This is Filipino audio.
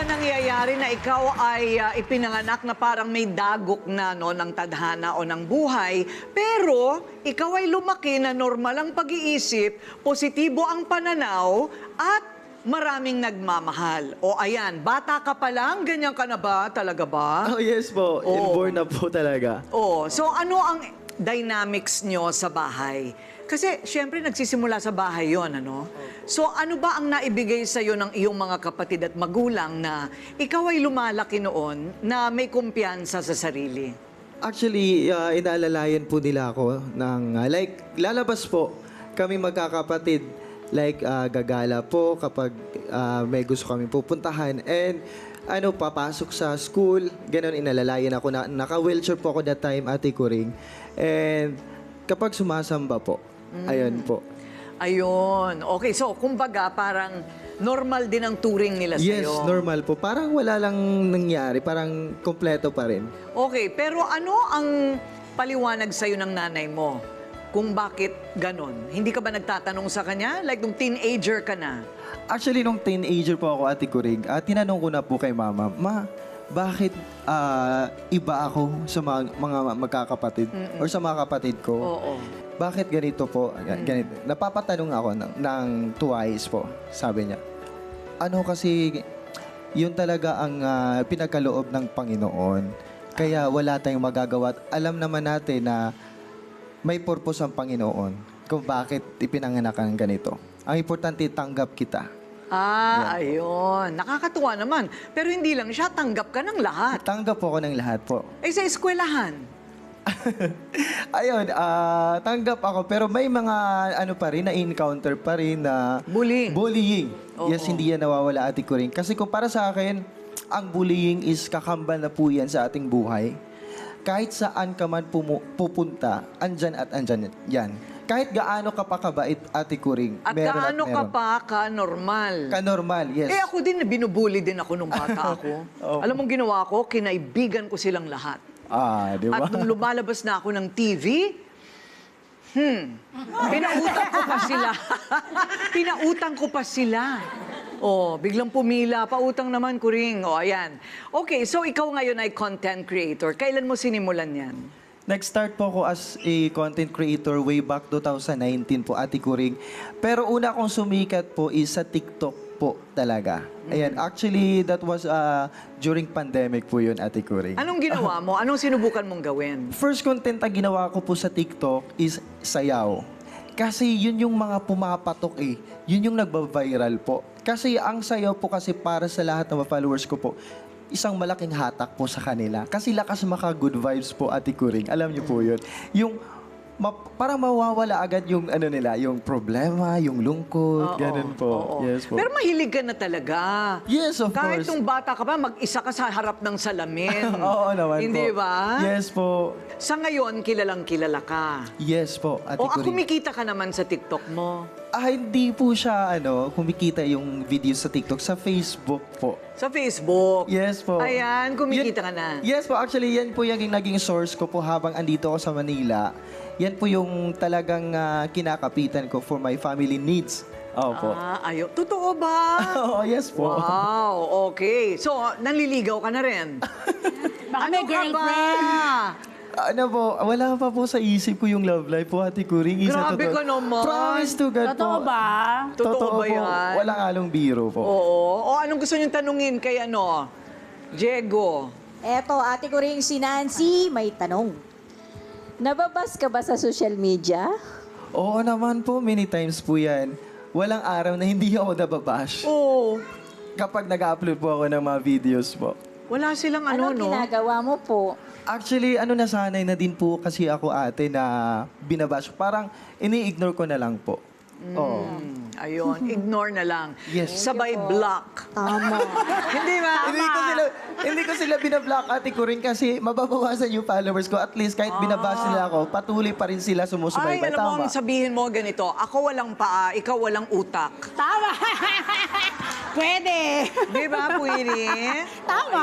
ba nangyayari na ikaw ay ipinanganak na parang may dagok na no, ng tadhana o ng buhay, pero ikaw ay lumaki na normal ang pag-iisip, positibo ang pananaw, at maraming nagmamahal? O ayan, bata ka pa lang, ganyan ka na ba? Talaga ba? Oh, yes po. Oo. Inborn na po talaga. Oh, so ano ang dynamics nyo sa bahay? Kasi syempre nagsisimula sa bahay yon, ano? So ano ba ang naibigay sa iyo ng iyong mga kapatid at magulang na ikaw ay lumalaki noon na may kumpiyansa sa sarili? Actually, inaalalayan po nila ako ng, lalabas po kami magkakapatid. Gagala po kapag may gusto kami pupuntahan. And papasok sa school, ganun inalalayan ako na naka-wheelchair po ako that time, Ate Kuring. And kapag sumasamba po, ayun po. Ayun. Okay, so kumbaga parang normal din ang turing nila Yes, sa'yo. normal po. Parang wala lang nangyari. Parang kompleto pa rin. Okay, pero ano ang paliwanag sa'yo ng nanay mo? Kung bakit ganon? Hindi ka ba nagtatanong sa kanya? Like nung teenager ka na? Actually, nung teenager po ako, Ate Kurig, tinanong ko na po kay Mama, Ma, bakit iba ako sa mga magkakapatid or sa mga kapatid ko? Oo. Bakit ganito po? Ganito. Napapatanong ako ng twice po, sabi niya. Ano kasi, yun talaga ang pinagkaloob ng Panginoon. Kaya wala tayong magagawa. At alam naman natin na may purpose ang Panginoon kung bakit ipinanganak ang ganito. Ang importante, tanggap kita. Ayun. Nakakatuwa naman. Pero hindi lang siya, tanggap ka ng lahat. Tanggap po ako ng lahat po. Eh sa eskwelahan? Ayun, tanggap ako. Pero may mga pa rin, na-encounter pa rin na Bullying. bullying. Oo. Yes, hindi yan nawawala, Ate Kuring. Kasi kung para sa akin, ang bullying is kakambal na po yan sa ating buhay. Kahit saan ka man pupunta, andyan at andyan yan. Kahit gaano ka pa kabait, Ate Kuring, At meron gaano ka meron. pa ka-normal? Ka-normal, yes. Eh ako din, binubuli din ako nung bata ako. Opo. Alam mong ginawa ko, kinaibigan ko silang lahat. Di ba? At nung lumalabas na ako ng TV, pinautang ko pa sila. Pinautang ko pa sila. Oh, biglang pumila, pautang naman, Kuring. Oh, ayan. Okay, so ikaw ngayon ay content creator. Kailan mo sinimulan yan? Nag-start po ako as a content creator way back 2019 po, Ate Kuring. Pero una akong sumikat po is sa TikTok po talaga. Ayan, actually, that was during pandemic po yun, Ate Kuring. Anong ginawa mo? Anong sinubukan mong gawin? First content na ginawa ko po sa TikTok is sayaw. Kasi yun yung mga pumapatok eh. Yun yung nagba-viral po. Kasi ang sayaw po kasi para sa lahat ng mga followers ko po, isang malaking hatak po sa kanila. Kasi lakas maka-good vibes po, Ate Kuring. Alam niyo po yun. Yung parang mawawala agad yung nila, yung problema, yung lungkot, ganun po. Oo. Yes po. Pero mahilig ka na talaga. Yes, of Kahit course. nung bata ka pa, mag-isa ka sa harap ng salamin. Oo naman Hindi po. ba? Yes po. Sa ngayon, kilalang kilala ka. Yes po, Ate O Kuring. kumikita ka naman sa TikTok mo. Hindi po siya, kumikita yung video sa TikTok. Sa Facebook po. Sa Facebook. Yes po. Ayan, kumikita ka na. Yes po, actually, yan po yung naging source ko po habang andito ako sa Manila. Yan po yung talagang kinakapitan ko for my family needs. Opo. Ayo. Totoo ba? Oo, yes po. Wow, okay. So, nanliligaw ka na rin. Baka may Ano ka ba? girlfriend. Wala pa po sa isip ko yung love life po, Ate Kuring. Grabe ka naman. Promise to God Totoo po. ba? Totoo ba po. yan? Walang halong biro po. Oo. O anong gusto niyong tanungin kay Diego? Eto, ate ko rin si Nancy, may tanong. Nababas ka ba sa social media? Oo naman po, many times po yan. Walang araw na hindi ako nababash. Oo. Kapag nag-upload po ako ng mga videos po. Wala silang Anong no? ginagawa mo po? Actually, nasanay na din po kasi ako ate na binabash. Parang ini-ignore ko na lang po. Oo. Ayun, ignore na lang. Yes. Sabay block. Tama. Hindi ba? Hindi ko sila binablock, Ate Kuring, kasi mababawasan yung followers ko. At least kahit binabash nila ako, patuloy pa rin sila Ay, sumusubaybay. alam mo, Tama. sabihin mo ganito, ako walang paa, ikaw walang utak. Tama. Pwede. Di ba, Pwede? Tama.